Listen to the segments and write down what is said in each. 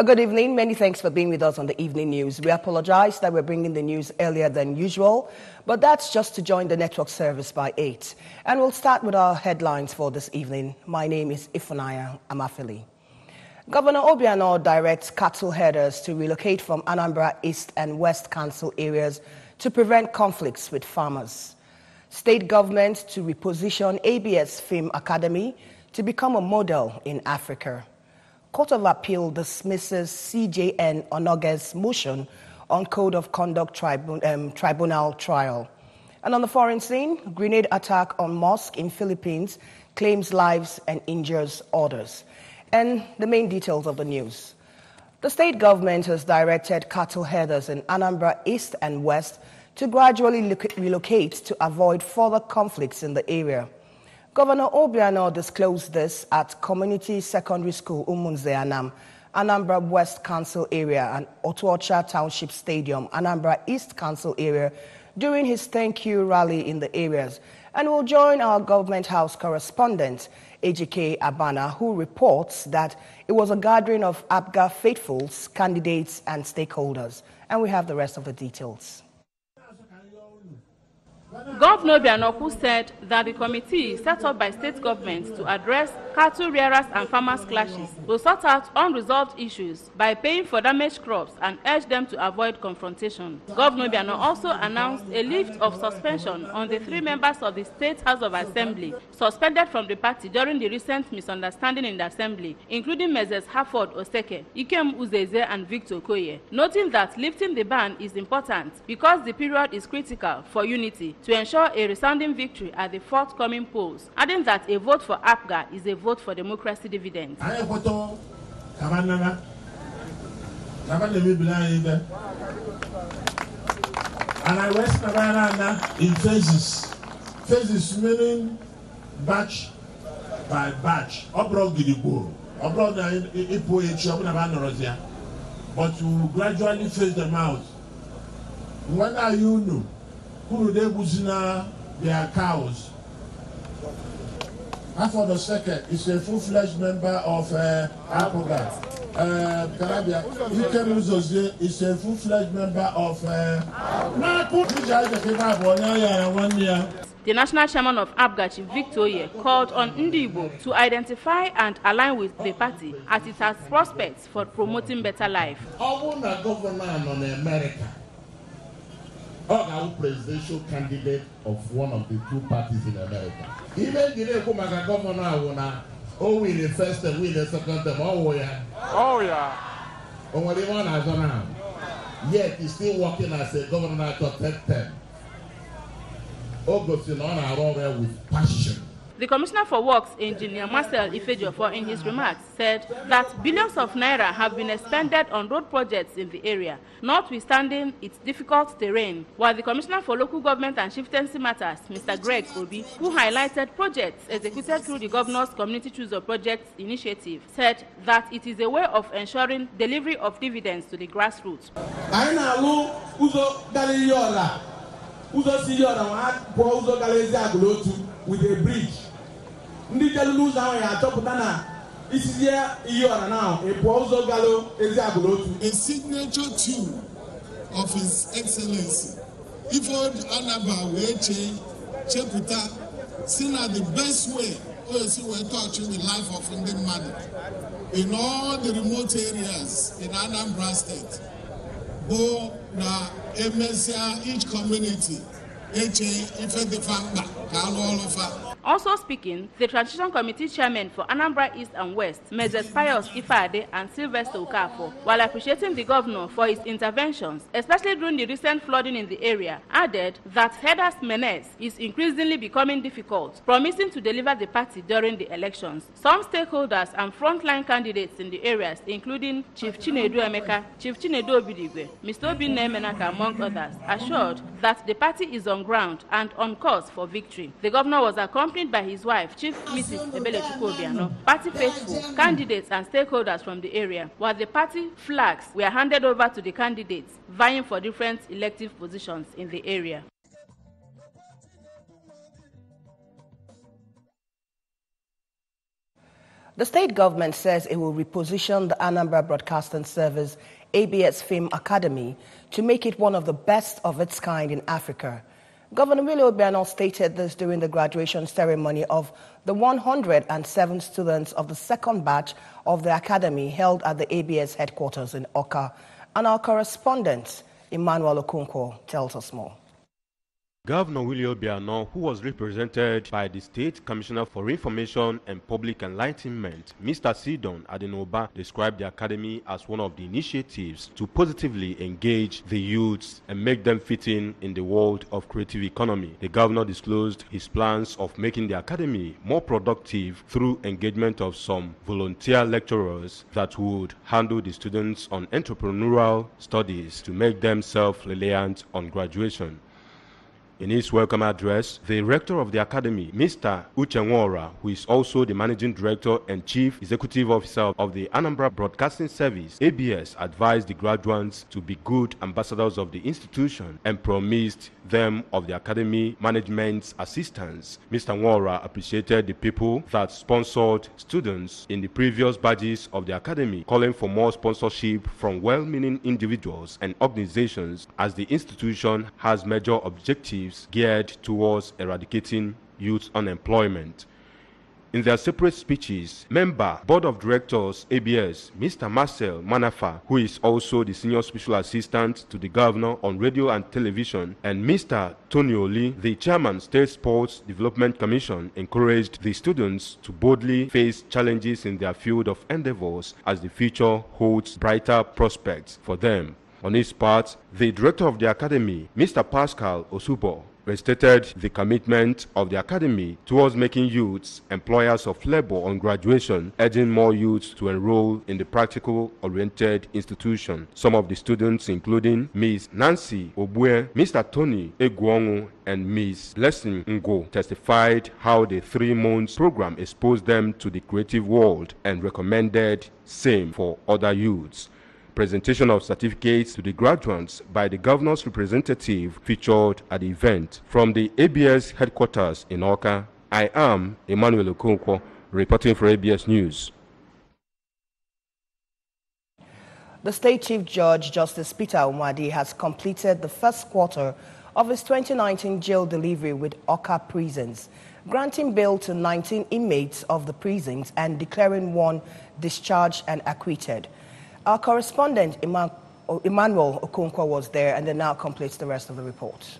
Good evening. Many thanks for being with us on the evening news. We apologize that we're bringing the news earlier than usual, but that's just to join the network service by 8. And we'll start with our headlines for this evening. My name is Ifunanya Amafili. Governor Obiano directs cattle herders to relocate from Anambra East and West Council areas to prevent conflicts with farmers. State government to reposition ABS Film Academy to become a model in Africa. Court of Appeal dismisses CJN Onoge's motion on Code of Conduct Tribunal trial. And on the foreign scene, grenade attack on mosque in Philippines claims lives and injures others. And the main details of the news. The state government has directed cattle herders in Anambra East and West to gradually relocate to avoid further conflicts in the area. Governor Obiano disclosed this at Community Secondary School Umunze Anam, Anambra West Council area and Otuocha Township Stadium, Anambra East Council area during his thank you rally in the areas, and will join our Government House correspondent, Ejike Abana, who reports that it was a gathering of APGA faithfuls, candidates and stakeholders. And we have the rest of the details. Governor Obiano said that the committee set up by state governments to address cattle rearers and farmers' clashes will sort out unresolved issues by paying for damaged crops and urge them to avoid confrontation. Governor Obiano also announced a lift of suspension on the 3 members of the State House of Assembly suspended from the party during the recent misunderstanding in the Assembly, including Messrs. Harford Oseke, Ikem Uzeze and Victor Okoye, noting that lifting the ban is important because the period is critical for unity to ensure a resounding victory at the forthcoming polls, adding that a vote for APGA is a vote for democracy dividends. And I West Nabana in phases. Phases meaning batch by batch. Abroad Gidibo. Abroad Ipo Echi, but you gradually phase them out. When are you know? Who they buzina their cows? After the second is a full-fledged member of APGA. Carabia, is a full-fledged member of The national chairman of APGA, Chief Victor Okoye, called on Ndibo to identify and align with the party as it has prospects for promoting better life. Our governor in America. Our presidential candidate of one of the 2 parties in America. Even the governor win the first and win the second term. Oh yeah. Only one has done. Yet he's still working as a governor to 10 term. August on our role with passion. The Commissioner for Works, Engineer Marcel Ifejiofor, in his remarks, said that billions of naira have been expended on road projects in the area, notwithstanding its difficult terrain, while the Commissioner for Local Government and Chieftaincy Matters, Mr. Greg Obi, who highlighted projects executed through the Governor's Community Choose of Projects initiative, said that it is a way of ensuring delivery of dividends to the grassroots. With a bridge. A signature tune of His Excellency. Ifod Anambra Weche Chepita, seen as the best way we're touching the life of Indian man in all the remote areas in Anambra State. Bo na MSA each community. Also speaking, the Transition Committee Chairman for Anambra East and West, Messrs. Pius Ifade and Sylvester Okafo, while appreciating the governor for his interventions, especially during the recent flooding in the area, added that herders' menace is increasingly becoming difficult, promising to deliver the party during the elections. Some stakeholders and frontline candidates in the areas, including Chief Chinedu Emeka, Chief Chinedu Obidigwe, Mr. Obinna Emenaka, among others, assured that the party is on ground and on course for victory. The governor was accompanied by his wife, Chief Mrs. Ebele Chukwuobiano, party faithful, candidates and stakeholders from the area, while the party flags were handed over to the candidates vying for different elective positions in the area. The state government says it will reposition the Anambra Broadcasting Service ABS Film Academy to make it one of the best of its kind in Africa. Governor Willie Obiano stated this during the graduation ceremony of the 107 students of the second batch of the academy held at the ABS headquarters in Oka. And our correspondent, Emmanuel Okonkwo, tells us more. Governor Willie Obiano, who was represented by the State Commissioner for Information and Public Enlightenment, Mr. Sidon Adenoba, described the academy as one of the initiatives to positively engage the youths and make them fit in the world of creative economy. The governor disclosed his plans of making the academy more productive through engagement of some volunteer lecturers that would handle the students on entrepreneurial studies to make them self-reliant on graduation. In his welcome address, the rector of the academy, Mr. Uchenwora, who is also the managing director and chief executive officer of the Anambra Broadcasting Service, ABS, advised the graduates to be good ambassadors of the institution and promised them of the academy management's assistance. Mr. Nwora appreciated the people that sponsored students in the previous badges of the academy, calling for more sponsorship from well-meaning individuals and organizations as the institution has major objectives geared towards eradicating youth unemployment. In their separate speeches, member Board of Directors ABS, Mr. Marcel Manafa, who is also the Senior Special Assistant to the Governor on Radio and Television, and Mr. Tony Oli, the Chairman, State Sports Development Commission, encouraged the students to boldly face challenges in their field of endeavors as the future holds brighter prospects for them. On his part, the director of the academy, Mr. Pascal Osubo, restated the commitment of the academy towards making youths employers of labor on graduation, urging more youths to enroll in the practical-oriented institution. Some of the students, including Ms. Nancy Obue, Mr. Tony Egwongu, and Ms. Blessing Ngo, testified how the 3-month program exposed them to the creative world and recommended same for other youths. Presentation of certificates to the graduates by the governor's representative featured at the event. From the ABS headquarters in Oka, I am Emmanuel Okonkwo, reporting for ABS News. The State Chief Judge, Justice Peter Umwadi, has completed the first quarter of his 2019 jail delivery with Oka prisons, granting bail to 19 inmates of the prisons and declaring one discharged and acquitted. Our correspondent, Emmanuel Okonkwo, was there and then now completes the rest of the report.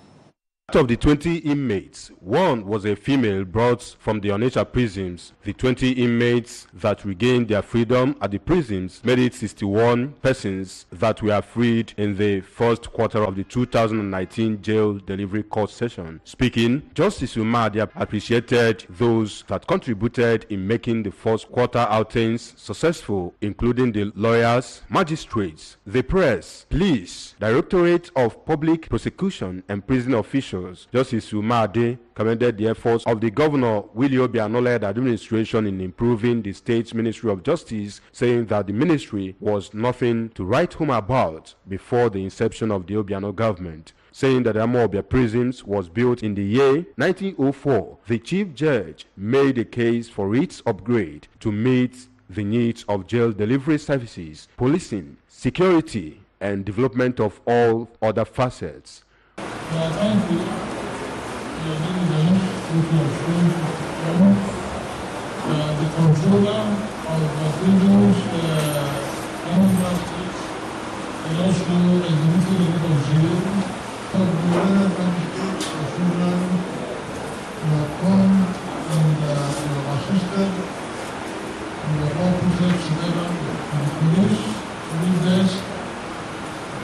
Out of the 20 inmates, one was a female brought from the Onitsha prisons. The 20 inmates that regained their freedom at the prisons made it 61 persons that were freed in the first quarter of the 2019 jail delivery court session. Speaking, Justice Umadi appreciated those that contributed in making the first quarter outings successful, including the lawyers, magistrates, the press, police, Directorate of Public Prosecution and prison officials. Justice Umadi commended the efforts of the Governor Willie Obiano-led administration in improving the state's Ministry of Justice, saying that the ministry was nothing to write home about before the inception of the Obiano government. Saying that Amobia prisons was built in the year 1904, the Chief Judge made a case for its upgrade to meet the needs of jail delivery services, policing, security, and development of all other facets. Thank you. The controller of the prisons, Anambra State, and also executive director of jail, of the candidates of children who have come and have assisted, and we have all put together with the police, police desk.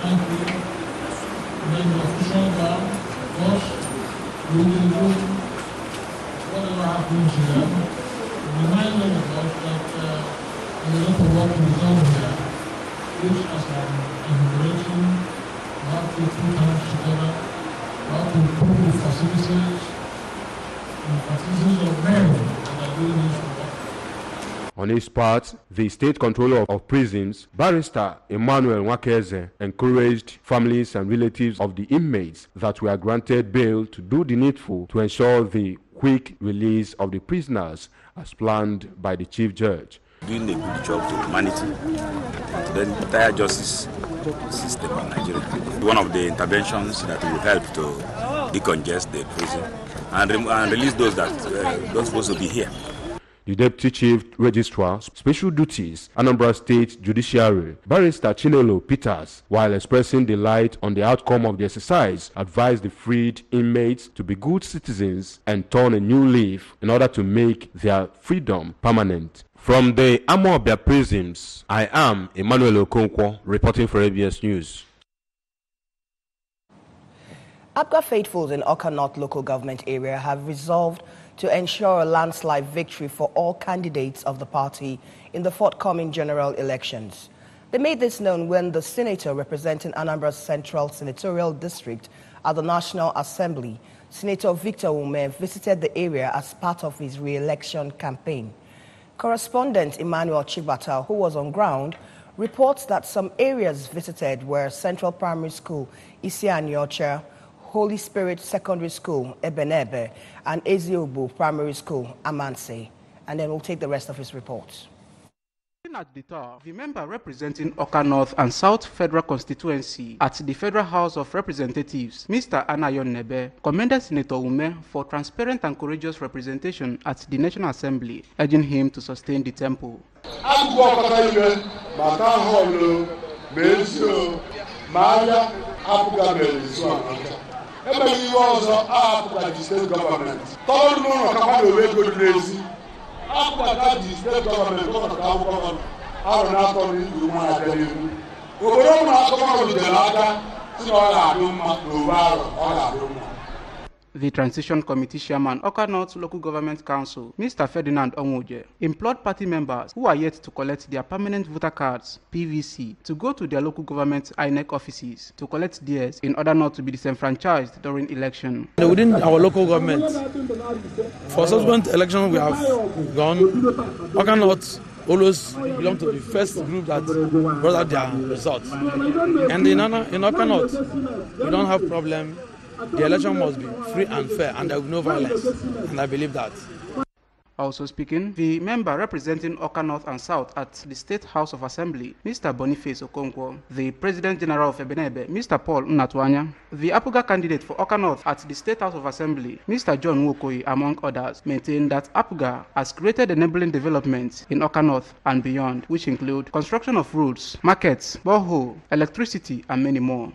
Thank you. Then the official guard, of course, we will do whatever happens to them. Remind them of us that there's a lot of work to be done here, which as an immigration, we have to put hands together, we have to improve the facilities, and the facilities of men that are doing this work. On his part, the State Controller of Prisons, Barrister Emmanuel Nwakeze, encouraged families and relatives of the inmates that were granted bail to do the needful to ensure the quick release of the prisoners as planned by the Chief Judge. Doing a good job to humanity, to the entire justice system in Nigeria. One of the interventions that will help to decongest the prison and release those that don't supposed to be here. The Deputy Chief Registrar, Special Duties, Anambra State Judiciary, Barrister Chinelo Peters, while expressing delight on the outcome of the exercise, advised the freed inmates to be good citizens and turn a new leaf in order to make their freedom permanent. From the Amobia prisons, I am Emmanuel Okonkwo, reporting for ABS News. APGA faithfuls in Oka North local government area have resolved to ensure a landslide victory for all candidates of the party in the forthcoming general elections. They made this known when the senator representing Anambra's Central Senatorial District at the National Assembly, Senator Victor Ume, visited the area as part of his re-election campaign. Correspondent Emmanuel Chibata, who was on ground, reports that some areas visited were Central Primary School, Isianyocha, Holy Spirit Secondary School, Ebenebe, and Eziobu Primary School, Amanse. And then we'll take the rest of his report. At the top, the member representing Oka North and South Federal Constituency at the Federal House of Representatives, Mr. Anayon Nebe, commended Senator Ume for transparent and courageous representation at the National Assembly, urging him to sustain the tempo. The Transition Committee Chairman, Oka North Local Government Council, Mr. Ferdinand Onwoje, implored party members who are yet to collect their permanent voter cards, PVC, to go to their local government INEC offices to collect theirs in order not to be disenfranchised during election. Within our local government, for subsequent election we have gone, Oka North always belong to the first group that brought out their results. And in Oka North, we don't have problem. The election must be free and fair, and there will be no violence, and I believe that. Also speaking, the member representing Oka North and South at the State House of Assembly, Mr. Boniface Okonkwo, the President General of Ebenebe, Mr. Paul Nnatwanya, the APGA candidate for Oka North at the State House of Assembly, Mr. John Wokoyi, among others, maintained that APGA has created enabling developments in Oka North and beyond, which include construction of roads, markets, borehole, electricity, and many more.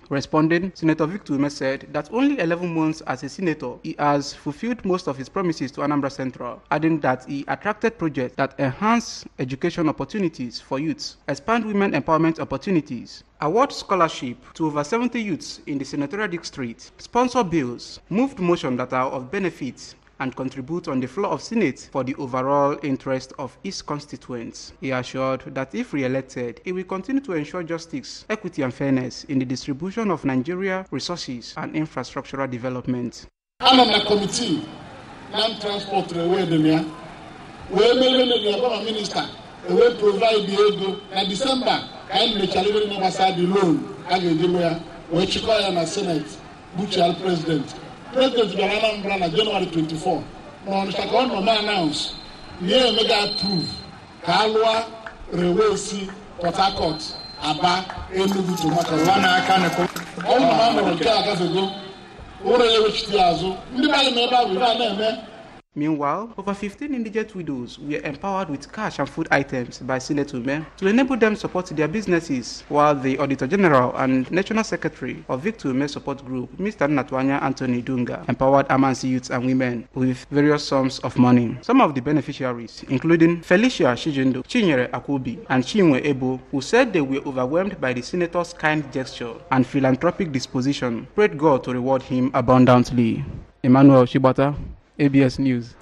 Responding, Senator Victor Ume said that only 11 months as a senator, he has fulfilled most of his promises to Anambra Central, adding that he attracted projects that enhance education opportunities for youths, expand women empowerment opportunities, award scholarship to over 70 youths in the senatorial district, sponsor bills, moved motions that are of benefit, and contribute on the floor of Senate for the overall interest of his constituents. He assured that if re-elected, he will continue to ensure justice, equity and fairness in the distribution of Nigeria resources and infrastructural development. Anambra Committee, Land Transport Railway Demia, where the minister will provide the ego in December, and the challenge number side the loan, and which you call a Senate, Buchal President. President Anambra na January 24. No nshaka no ma announce. Ye mega approve. Kalwa Rewesi Port Harcourt Aba Enugu to Makawana aka ne ko. All ma ma nke aka fego. Ore ye wechiti azu. Ndi ba le meba we na eme. Meanwhile, over 15 indigent widows were empowered with cash and food items by Senator Ume to enable them support their businesses, while the Auditor General and National Secretary of Victor Ume Support Group, Mr. Nnatwanya Anthony Dunga, empowered Amansi youths and women with various sums of money. Some of the beneficiaries, including Felicia Shijindo, Chinyere Akubi, and Chinwe Ebo, who said they were overwhelmed by the Senator's kind gesture and philanthropic disposition, prayed God to reward him abundantly. Emmanuel Chibata, ABS News.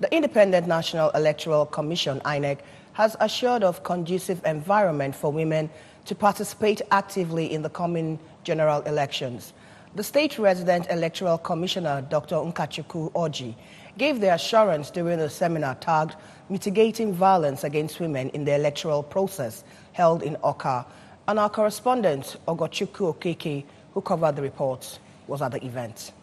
The Independent National Electoral Commission, INEC, has assured of conducive environment for women to participate actively in the coming general elections. The State Resident Electoral Commissioner, Dr. Nkachukwu Oji, gave the assurance during a seminar tagged Mitigating Violence Against Women in the Electoral Process, held in Oka. And our correspondent, Ogochukwu Okeke, who covered the report, was at the event.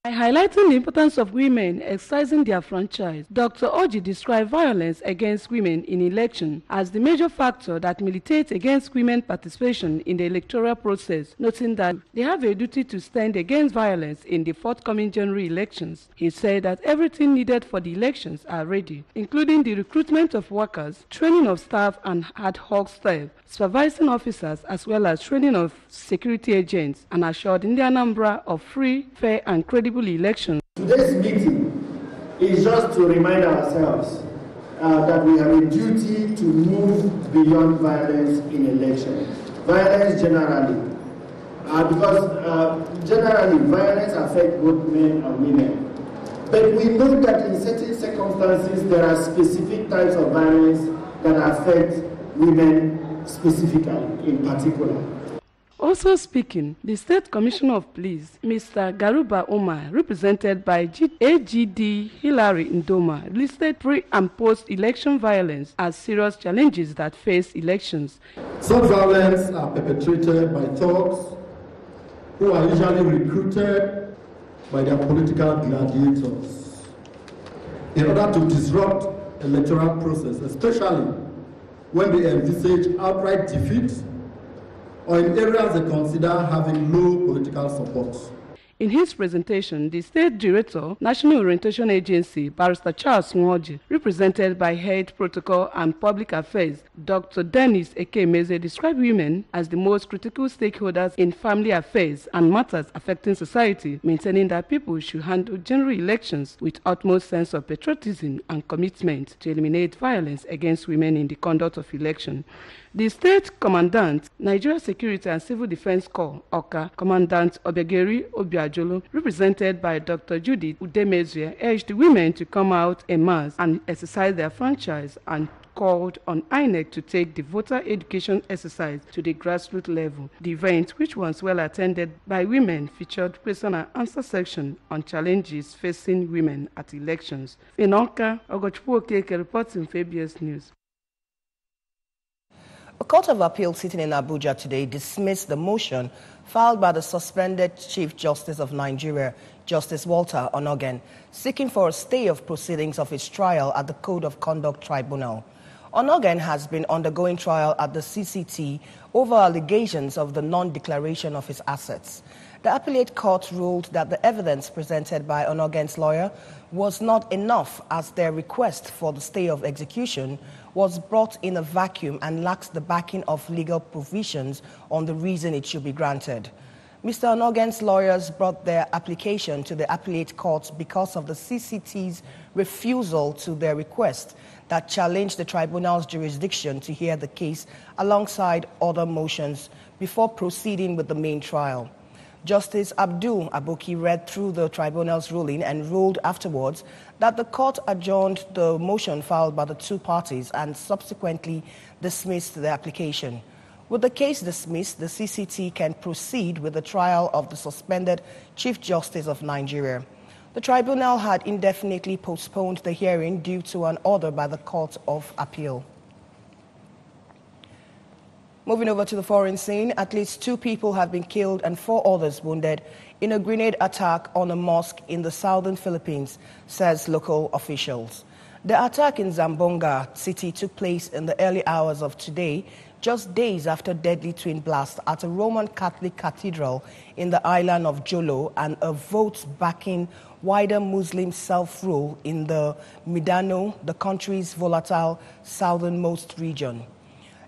By highlighting the importance of women exercising their franchise, Dr. Oji described violence against women in election as the major factor that militates against women participation in the electoral process, noting that they have a duty to stand against violence in the forthcoming general elections. He said that everything needed for the elections are ready, including the recruitment of workers, training of staff and ad hoc staff, supervising officers, as well as training of security agents, and assured in the Anambra of free, fair and credible elections. Today's meeting is just to remind ourselves that we have a duty to move beyond violence in elections. Violence generally, because generally violence affects both men and women. But we know that in certain circumstances there are specific types of violence that affect women specifically, in particular. Also speaking, the State Commissioner of Police, Mr. Garuba Omar, represented by AGD Hilary Ndoma, listed pre- and post-election violence as serious challenges that face elections. Such violence are perpetrated by thugs who are usually recruited by their political gladiators in order to disrupt electoral process, especially when they envisage outright defeat or in areas they consider having low political support. In his presentation, the State Director, National Orientation Agency, Barrister Charles Nwoji, represented by Head Protocol and Public Affairs, Dr. Dennis Ekemeze, described women as the most critical stakeholders in family affairs and matters affecting society, maintaining that people should handle general elections with utmost sense of patriotism and commitment to eliminate violence against women in the conduct of election. The State Commandant, Nigeria Security and Civil Defense Corps, OCA, Commandant Obegeri Obiajolo, represented by Dr. Judith Udemezue, urged women to come out en masse and exercise their franchise and called on INEC to take the voter education exercise to the grassroots level. The event, which was well attended by women, featured question and answer section on challenges facing women at elections. In Oka, Ogochukwu Okeke reporting for ABS News. A court of appeal sitting in Abuja today dismissed the motion filed by the suspended Chief Justice of Nigeria, Justice Walter Onogen, seeking for a stay of proceedings of his trial at the Code of Conduct Tribunal. Onogen has been undergoing trial at the CCT over allegations of the non-declaration of his assets. The appellate court ruled that the evidence presented by Onogen's lawyer was not enough, as their request for the stay of execution was brought in a vacuum and lacks the backing of legal provisions on the reason it should be granted. Mr. Onogen's lawyers brought their application to the appellate court because of the CCT's refusal to their request that challenged the tribunal's jurisdiction to hear the case alongside other motions before proceeding with the main trial. Justice Abdul Aboki read through the tribunal's ruling and ruled afterwards that the court adjourned the motion filed by the two parties and subsequently dismissed the application. With the case dismissed, the CCT can proceed with the trial of the suspended Chief Justice of Nigeria. The tribunal had indefinitely postponed the hearing due to an order by the Court of Appeal. Moving over to the foreign scene, at least 2 people have been killed and 4 others wounded in a grenade attack on a mosque in the southern Philippines, says local officials. The attack in Zamboanga city took place in the early hours of today, just days after deadly twin blast at a Roman Catholic cathedral in the island of Jolo and a vote backing wider Muslim self-rule in the Mindanao, the country's volatile southernmost region.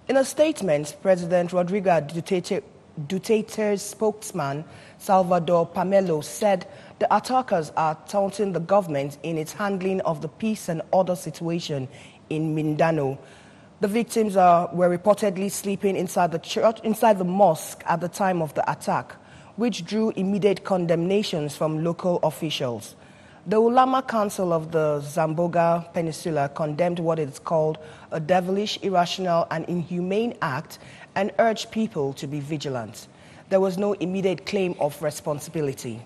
In a statement, President Rodrigo Duterte's spokesman, Salvador Pamelo, said the attackers are taunting the government in its handling of the peace and order situation in Mindanao. The victims were reportedly sleeping inside the mosque at the time of the attack, which drew immediate condemnations from local officials. The Ulama Council of the Zamboanga Peninsula condemned what it called a devilish, irrational, and inhumane act and urged people to be vigilant. There was no immediate claim of responsibility.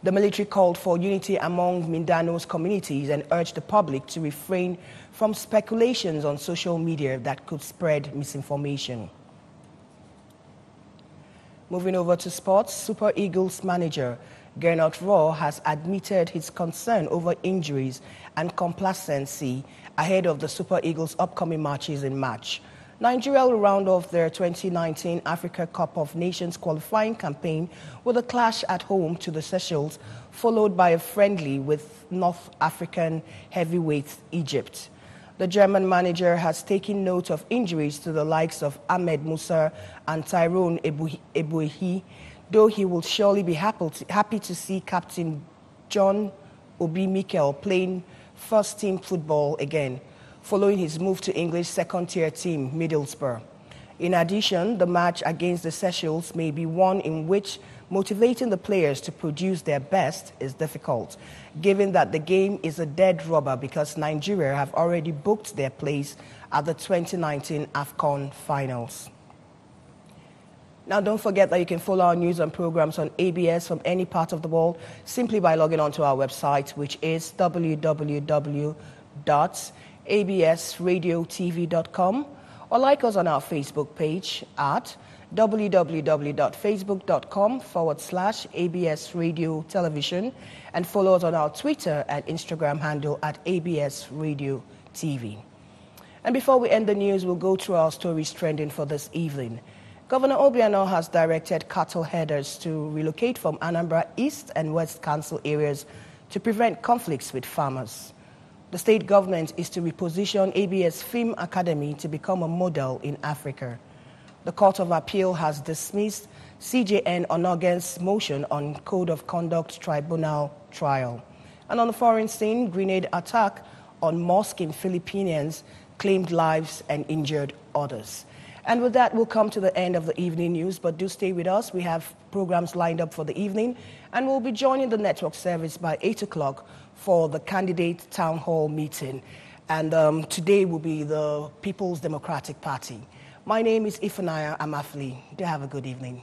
The military called for unity among Mindano's communities and urged the public to refrain from speculations on social media that could spread misinformation. Moving over to sports, Super Eagles manager Gernot Rohr has admitted his concern over injuries and complacency ahead of the Super Eagles' upcoming matches in March. Nigeria will round off their 2019 Africa Cup of Nations qualifying campaign with a clash at home to the Seychelles, followed by a friendly with North African heavyweight Egypt. The German manager has taken note of injuries to the likes of Ahmed Musa and Tyrone Ebuehi, though he will surely be happy to see Captain John Obi Mikel playing first-team football again, following his move to English second-tier team Middlesbrough. In addition, the match against the Seychelles may be one in which motivating the players to produce their best is difficult, given that the game is a dead rubber because Nigeria have already booked their place at the 2019 AFCON finals. Now, don't forget that you can follow our news and programs on ABS from any part of the world simply by logging onto our website, which is www.absradiotv.com, or like us on our Facebook page at www.facebook.com/ABS Radio Television, and follow us on our Twitter and Instagram handle at ABS Radio TV. And before we end the news, we'll go through our stories trending for this evening. Governor Obiano has directed cattle herders to relocate from Anambra East and West Council areas to prevent conflicts with farmers. The state government is to reposition ABS Film Academy to become a model in Africa. The Court of Appeal has dismissed CJN Onogen's motion on Code of Conduct Tribunal trial. And on the foreign scene, grenade attack on mosque in Philippines claimed lives and injured others. And with that, we'll come to the end of the evening news, but do stay with us. We have programs lined up for the evening, and we'll be joining the network service by 8 o'clock for the candidate town hall meeting. And today will be the People's Democratic Party. My name is Ifunanya Amafli. Do have a good evening.